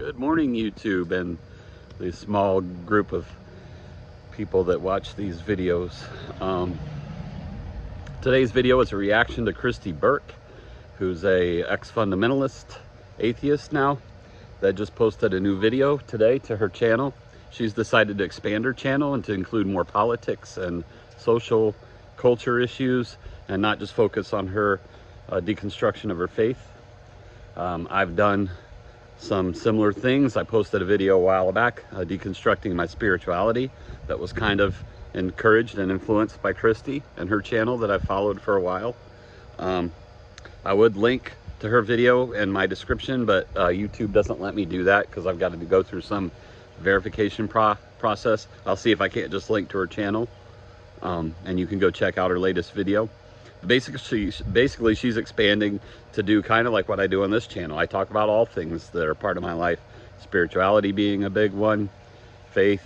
Good morning, YouTube, and the small group of people that watch these videos. Today's video is a reaction to Kristi Burke, who's a ex-fundamentalist atheist now, that just posted a new video today to her channel. She's decided to expand her channel and to include more politics and social culture issues, and not just focus on her deconstruction of her faith. I've done some similar things. I posted a video a while back deconstructing my spirituality that was kind of encouraged and influenced by Kristi and her channel that I've followed for a while. I would link to her video in my description, but YouTube doesn't let me do that because I've got to go through some verification process. I'll see if I can't just link to her channel, and you can go check out her latest video. Basically, she's expanding to do kind of like what I do on this channel. I talk about all things that are part of my life, spirituality being a big one, faith,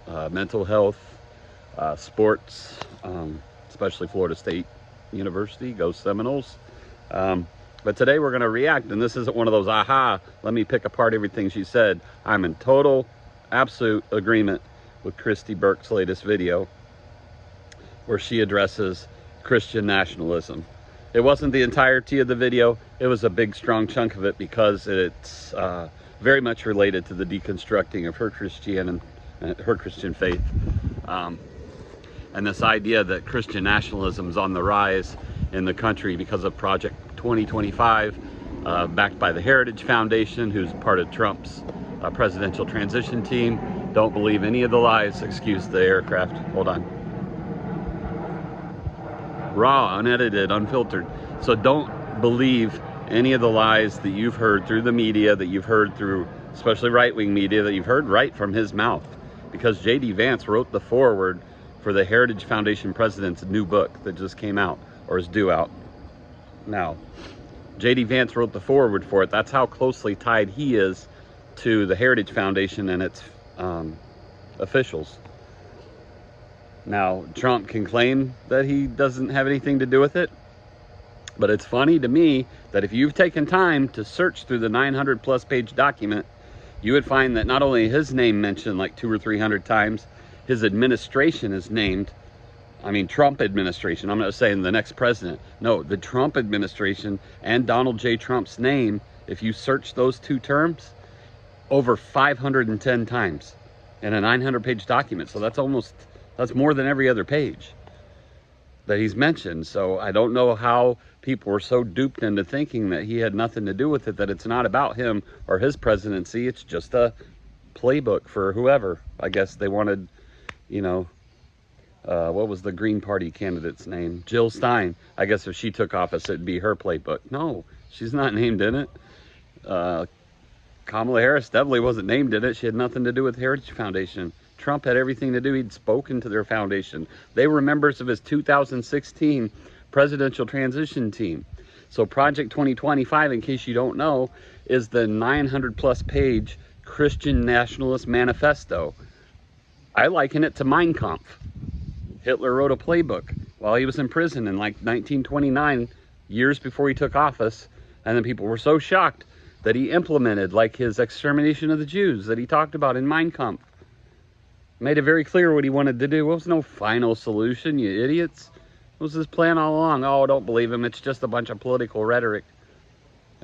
mental health, sports, especially Florida State University, go Seminoles. But today we're going to react, and this isn't one of those aha, let me pick apart everything she said. I'm in total, absolute agreement with Kristi Burke's latest video, where she addresses Christian nationalism. It wasn't the entirety of the video. It was a big, strong chunk of it because it's very much related to the deconstructing of her Christian faith. And this idea that Christian nationalism is on the rise in the country because of Project 2025, backed by the Heritage Foundation, who's part of Trump's presidential transition team. Don't believe any of the lies. Excuse the aircraft. Hold on. Raw, unedited, unfiltered. So don't believe any of the lies that you've heard through the media, that you've heard through especially right-wing media, that you've heard right from his mouth. Because J.D. Vance wrote the foreword for the Heritage Foundation president's new book that just came out, or is due out now. J.D. Vance wrote the foreword for it. That's how closely tied he is to the Heritage Foundation and its officials. Now, Trump can claim that he doesn't have anything to do with it, but it's funny to me that if you've taken time to search through the 900+ page document, you would find that not only his name mentioned like 200 or 300 times, his administration is named. I mean, Trump administration. I'm not saying the next president. No, the Trump administration and Donald J. Trump's name, if you search those two terms, over 510 times in a 900 page document. So that's more than every other page that he's mentioned. So I don't know how people were so duped into thinking that he had nothing to do with it, that it's not about him or his presidency. It's just a playbook for whoever. I guess they wanted, you know, what was the Green Party candidate's name? Jill Stein. I guess if she took office, it'd be her playbook. No, she's not named in it. Kamala Harris definitely wasn't named in it. She had nothing to do with the Heritage Foundation. Trump had everything to do. He'd spoken to their foundation. They were members of his 2016 presidential transition team. So Project 2025, in case you don't know, is the 900+ page Christian Nationalist Manifesto. I liken it to Mein Kampf. Hitler wrote a playbook while he was in prison in like 1929, years before he took office, and then people were so shocked that he implemented like his extermination of the Jews that he talked about in Mein Kampf. Made it very clear what he wanted to do. It was no final solution, you idiots. It was his plan all along. Oh, don't believe him. It's just a bunch of political rhetoric.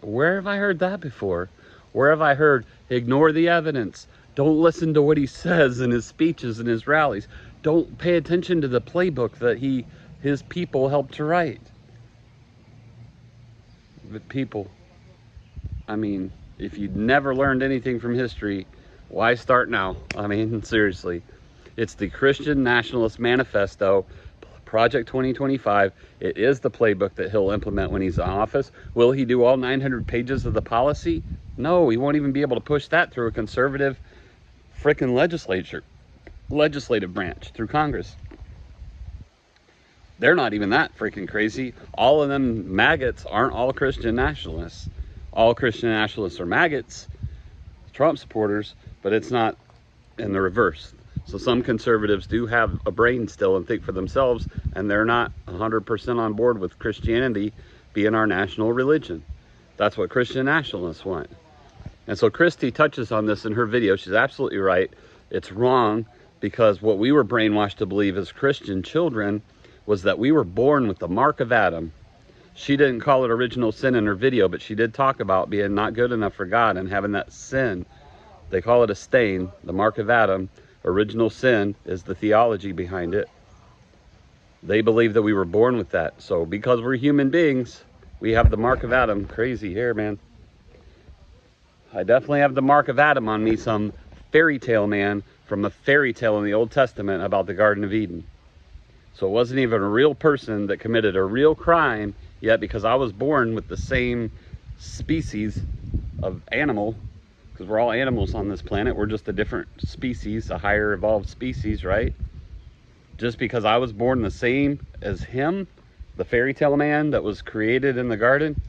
Where have I heard that before? Where have I heard, ignore the evidence? Don't listen to what he says in his speeches and his rallies. Don't pay attention to the playbook that his people helped to write. But people, I mean, if you'd never learned anything from history, why start now? I mean, seriously. It's the Christian Nationalist Manifesto, Project 2025. It is the playbook that he'll implement when he's in office. Will he do all 900 pages of the policy? No, he won't even be able to push that through a conservative frickin' legislative branch, through Congress. They're not even that freaking crazy. All of them maggots aren't all Christian nationalists. All Christian nationalists are maggots, Trump supporters, but it's not in the reverse. So some conservatives do have a brain still and think for themselves, and they're not 100% on board with Christianity being our national religion. That's what Christian nationalists want. And so Kristi touches on this in her video. She's absolutely right. It's wrong, because what we were brainwashed to believe as Christian children was that we were born with the mark of Adam. She didn't call it original sin in her video, but she did talk about being not good enough for God and having that sin. They call it a stain, the mark of Adam. Original sin is the theology behind it. They believe that we were born with that. So because we're human beings, we have the mark of Adam. Crazy hair, man. I definitely have the mark of Adam on me, some fairy tale man from a fairy tale in the Old Testament about the Garden of Eden. So it wasn't even a real person that committed a real crime, yet because I was born with the same species of animal, because we're all animals on this planet, we're just a different species, a higher evolved species, right? Just because I was born the same as him, the fairy tale man that was created in the garden,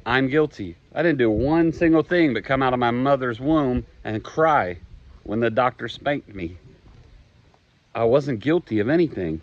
I'm guilty. I didn't do one single thing but come out of my mother's womb and cry when the doctor spanked me. I wasn't guilty of anything.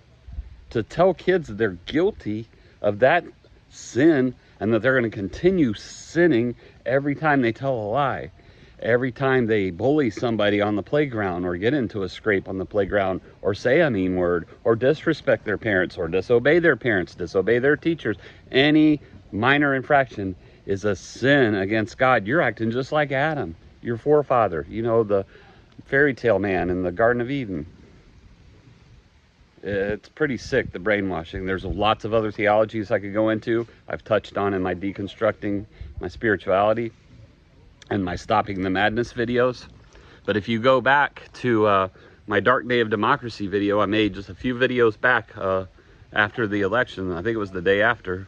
To tell kids that they're guilty of that sin and that they're going to continue sinning every time they tell a lie, every time they bully somebody on the playground or get into a scrape on the playground or say a mean word or disrespect their parents or disobey their parents, disobey their teachers, any minor infraction is a sin against God. You're acting just like Adam, your forefather, you know, the fairy tale man in the Garden of Eden. It's pretty sick, the brainwashing. There's lots of other theologies I could go into. I've touched on in my deconstructing my spirituality and my stopping the madness videos. But if you go back to my Dark Day of Democracy video I made just a few videos back after the election, I think it was the day after,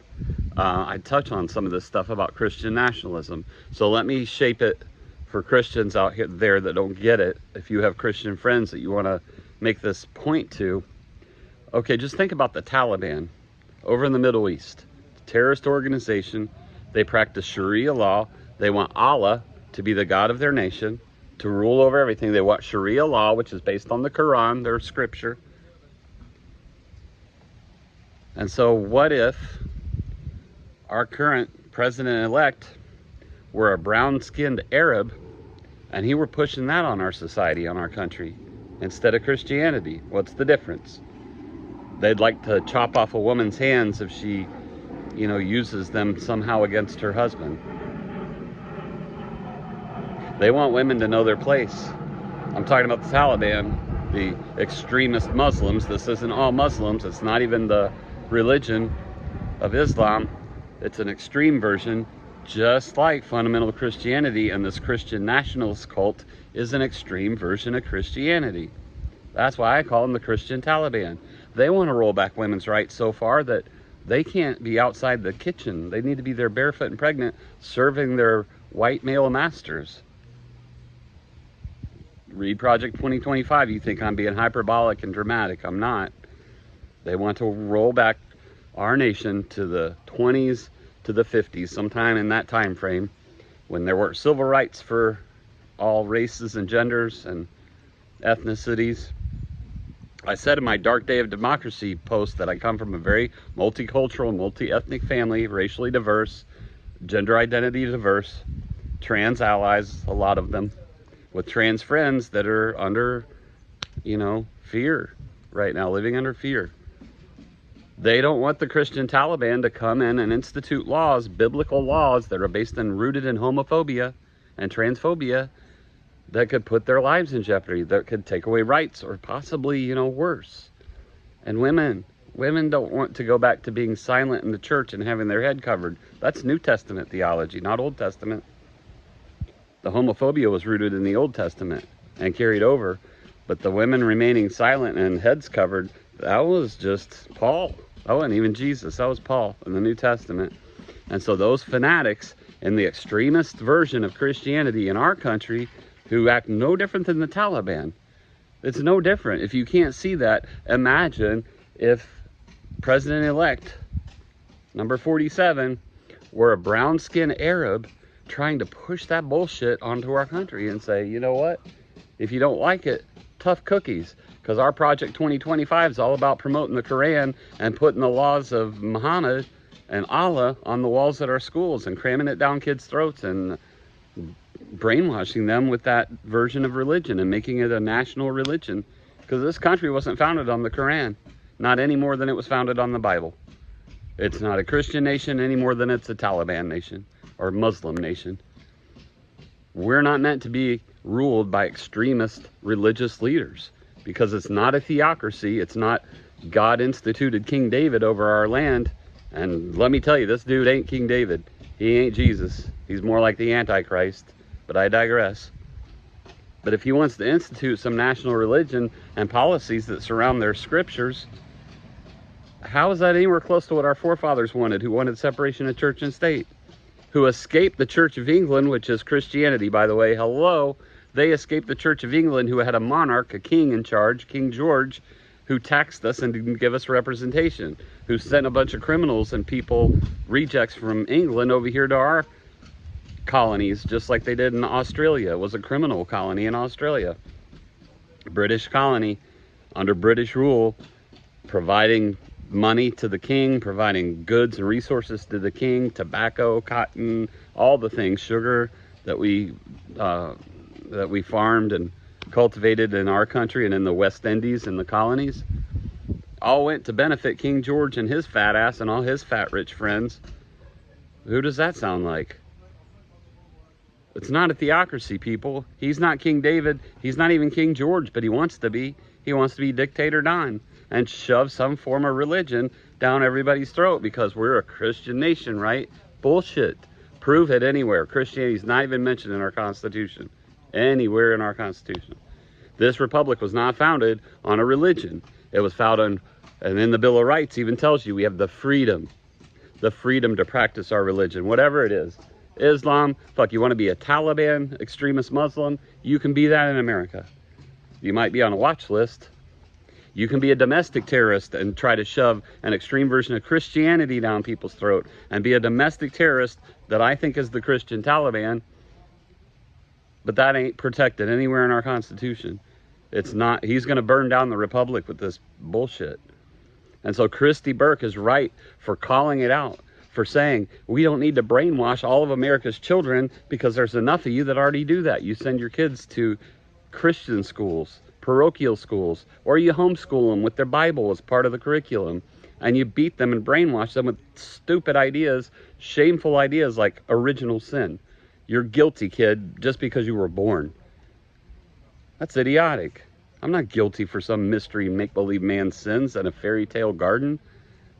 I touch on some of this stuff about Christian nationalism. So let me shape it for Christians out here there that don't get it. If you have Christian friends that you want to make this point to, okay, just think about the Taliban over in the Middle East. Terrorist organization. They practice Sharia law. They want Allah to be the God of their nation, to rule over everything. They want Sharia law, which is based on the Quran, their scripture. And so what if our current president-elect were a brown-skinned Arab and he were pushing that on our society, on our country, instead of Christianity? What's the difference? They'd like to chop off a woman's hands if she, you know, uses them somehow against her husband. They want women to know their place. I'm talking about the Taliban, the extremist Muslims. This isn't all Muslims. It's not even the religion of Islam. It's an extreme version, just like fundamental Christianity, and this Christian nationalist cult is an extreme version of Christianity. That's why I call them the Christian Taliban. They want to roll back women's rights so far that they can't be outside the kitchen. They need to be there barefoot and pregnant, serving their white male masters. Read Project 2025. You think I'm being hyperbolic and dramatic. I'm not. They want to roll back our nation to the 20s to the 50s, sometime in that time frame, when there weren't civil rights for all races and genders and ethnicities. I said in my Dark Day of Democracy post that I come from a very multicultural, multi-ethnic family, racially diverse, gender identity diverse, trans allies, a lot of them, with trans friends that are under, you know, fear right now, living under fear. They don't want the Christian Taliban to come in and institute laws, biblical laws that are based and rooted in homophobia and transphobia that could put their lives in jeopardy, that could take away rights or possibly, you know, worse. And women don't want to go back to being silent in the church and having their head covered. That's New Testament theology, not Old Testament. The homophobia was rooted in the Old Testament and carried over, but the women remaining silent and heads covered, that was just Paul. That wasn't even Jesus. That was Paul in the New Testament. And so those fanatics in the extremist version of Christianity in our country, who act no different than the Taliban. It's no different. If you can't see that, imagine if President-elect number 47 were a brown-skinned Arab trying to push that bullshit onto our country and say, you know what? If you don't like it, tough cookies. Because our Project 2025 is all about promoting the Quran and putting the laws of Muhammad and Allah on the walls at our schools and cramming it down kids' throats and brainwashing them with that version of religion and making it a national religion. Because this country wasn't founded on the Quran, not any more than it was founded on the Bible. It's not a Christian nation any more than it's a Taliban nation or Muslim nation. We're not meant to be ruled by extremist religious leaders, because it's not a theocracy. It's not God instituted King David over our land. And let me tell you, this dude ain't King David. He ain't Jesus. He's more like the Antichrist, but I digress. But if he wants to institute some national religion and policies that surround their scriptures, how is that anywhere close to what our forefathers wanted, who wanted separation of church and state? Who escaped the Church of England, which is Christianity, by the way. Hello. They escaped the Church of England, who had a monarch, a king in charge, King George, who taxed us and didn't give us representation, who sent a bunch of criminals and people, rejects from England, over here to our colonies, just like they did in Australia. It was a criminal colony in Australia. British colony, under British rule, providing money to the king, providing goods and resources to the king, tobacco, cotton, all the things, sugar that we farmed and cultivated in our country and in the West Indies and the colonies, all went to benefit King George and his fat ass and all his fat rich friends. Who does that sound like? It's not a theocracy, people. He's not King David. He's not even King George, but he wants to be. He wants to be Dictator Don and shove some form of religion down everybody's throat because we're a Christian nation, right? Bullshit. Prove it anywhere. Christianity's not even mentioned in our Constitution. Anywhere in our Constitution. This republic was not founded on a religion. It was founded on, and in the Bill of Rights even tells you we have the freedom to practice our religion, whatever it is. Islam, fuck, you want to be a Taliban extremist Muslim, you can be that in America. You might be on a watch list. You can be a domestic terrorist and try to shove an extreme version of Christianity down people's throat and be a domestic terrorist that I think is the Christian Taliban, but that ain't protected anywhere in our Constitution. It's not. He's going to burn down the republic with this bullshit. And so Kristi Burke is right for calling it out, for saying we don't need to brainwash all of America's children because there's enough of you that already do that. You send your kids to Christian schools, parochial schools, or you homeschool them with their Bible as part of the curriculum, and you beat them and brainwash them with stupid ideas, shameful ideas like original sin. You're guilty, kid, just because you were born. That's idiotic. I'm not guilty for some mystery make-believe man's sins in a fairy tale garden.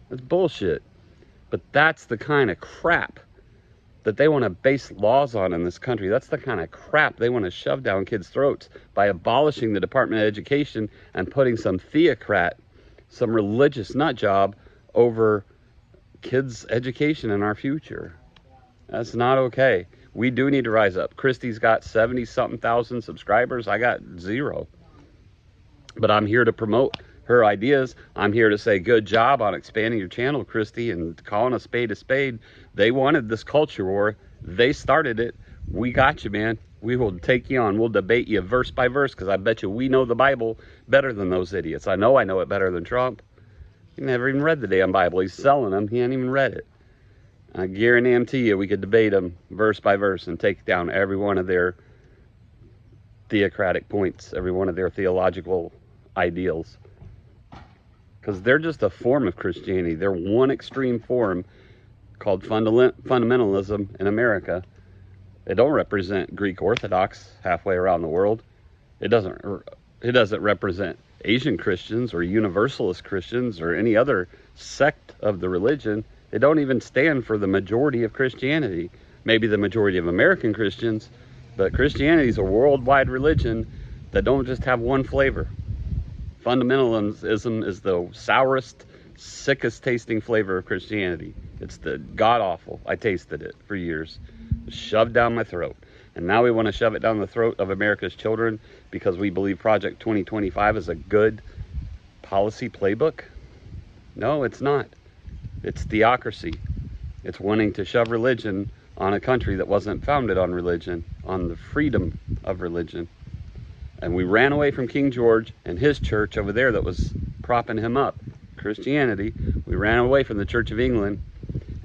That's bullshit. But that's the kind of crap that they want to base laws on in this country. That's the kind of crap they want to shove down kids' throats by abolishing the Department of Education and putting some theocrat, some religious nut job over kids' education and our future. That's not okay. We do need to rise up. Kristi's got 70-something thousand subscribers. I got 0. But I'm here to promote her ideas. I'm here to say good job on expanding your channel, Kristi, and calling a spade a spade. They wanted this culture war. They started it. We got you, man. We will take you on. We'll debate you verse by verse because I bet you we know the Bible better than those idiots. I know it better than Trump. He never even read the damn Bible. He's selling them. He ain't even read it. I guarantee you we could debate them verse by verse and take down every one of their theocratic points, every one of their theological ideals. Because they're just a form of Christianity. They're one extreme form called fundamentalism in America. It don't represent Greek Orthodox halfway around the world. It doesn't represent Asian Christians or Universalist Christians or any other sect of the religion. It don't even stand for the majority of Christianity. Maybe the majority of American Christians, but Christianity is a worldwide religion that don't just have one flavor. Fundamentalism is the sourest, sickest tasting flavor of Christianity. It's the god-awful. I tasted it for years. Shoved down my throat. And now we want to shove it down the throat of America's children because we believe Project 2025 is a good policy playbook? No, it's not. It's theocracy. It's wanting to shove religion on a country that wasn't founded on religion, on the freedom of religion. And we ran away from King George and his church over there that was propping him up, Christianity. We ran away from the Church of England,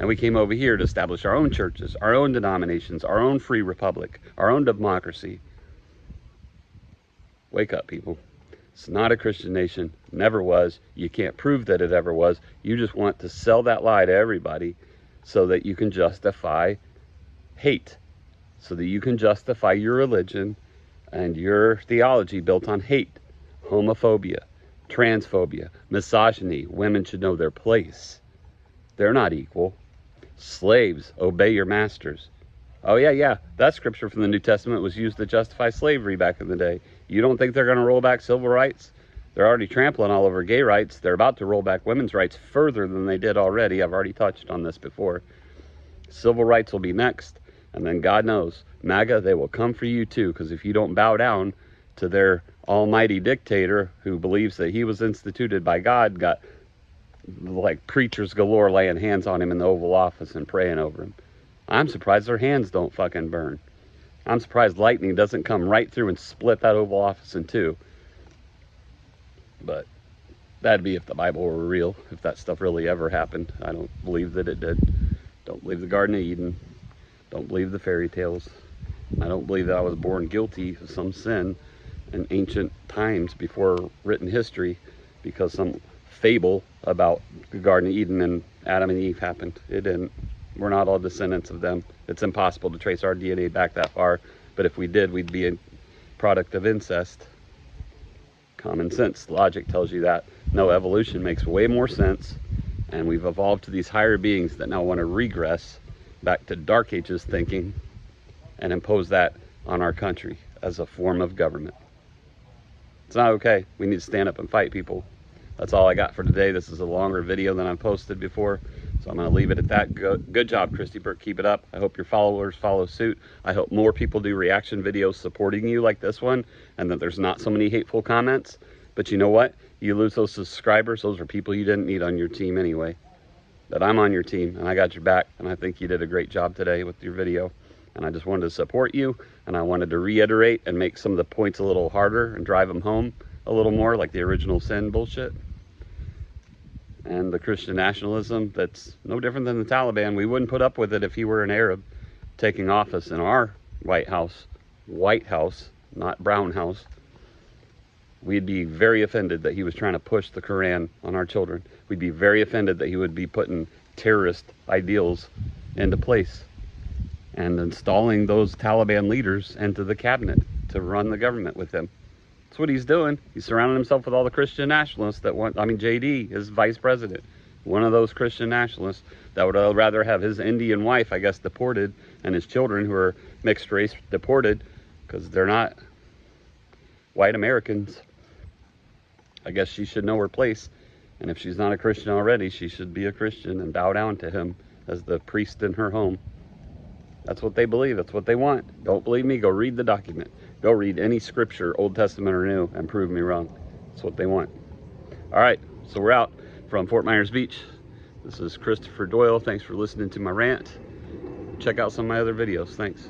And we came over here to establish our own churches, our own denominations, our own free republic, our own democracy. Wake up, people. It's not a Christian nation. Never was. You can't prove that it ever was. You just want to sell that lie to everybody so that you can justify hate, so that you can justify your religion and your theology built on hate, homophobia, transphobia, misogyny. Women should know their place. They're not equal. Slaves, obey your masters. Oh yeah, that scripture from the New Testament was used to justify slavery back in the day. You don't think they're going to roll back civil rights? They're already trampling all over gay rights. They're about to roll back women's rights further than they did already. I've already touched on this before. Civil rights will be next. And then God knows, MAGA, they will come for you too, because if you don't bow down to their almighty dictator who believes that he was instituted by God, got like preachers galore laying hands on him in the Oval Office and praying over him. I'm surprised their hands don't fucking burn. I'm surprised lightning doesn't come right through and split that Oval Office in two. But that'd be if the Bible were real, if that stuff really ever happened. I don't believe that it did. Don't believe the Garden of Eden. Don't believe the fairy tales. I don't believe that I was born guilty of some sin in ancient times before written history because some fable about the Garden of Eden and Adam and Eve happened. It didn't. We're not all descendants of them. It's impossible to trace our DNA back that far, but if we did, we'd be a product of incest. Common sense logic tells you that. No, evolution makes way more sense, and we've evolved to these higher beings that now want to regress back to Dark Ages thinking and impose that on our country as a form of government. It's not okay. We need to stand up and fight, people. That's all I got for today. This is a longer video than I've posted before, so I'm going to leave it at that. Good job, Kristi Burke. Keep it up. I hope your followers follow suit. I hope more people do reaction videos supporting you like this one, and that there's not so many hateful comments. But you know what? You lose those subscribers. Those are people you didn't need on your team anyway. But I'm on your team, and I got your back, and I think you did a great job today with your video. And I just wanted to support you, and I wanted to reiterate and make some of the points a little harder and drive them home a little more, like the original sin bullshit. And the Christian nationalism, that's no different than the Taliban. We wouldn't put up with it if he were an Arab taking office in our White House, not Brown House. We'd be very offended that he was trying to push the Quran on our children. We'd be very offended that he would be putting terrorist ideals into place and installing those Taliban leaders into the cabinet to run the government with him. That's what he's doing. He's surrounding himself with all the Christian nationalists that want, JD is vice president, one of those Christian nationalists that would rather have his Indian wife, I guess, deported, and his children who are mixed race deported because they're not white Americans. I guess she should know her place, and if she's not a Christian already, she should be a Christian and bow down to him as the priest in her home. That's what they believe. That's what they want. Don't believe me? Go read the document. Go read any scripture, Old Testament or New, and prove me wrong. That's what they want. All right, so we're out from Fort Myers Beach. This is Christopher Doyle. Thanks for listening to my rant. Check out some of my other videos. Thanks.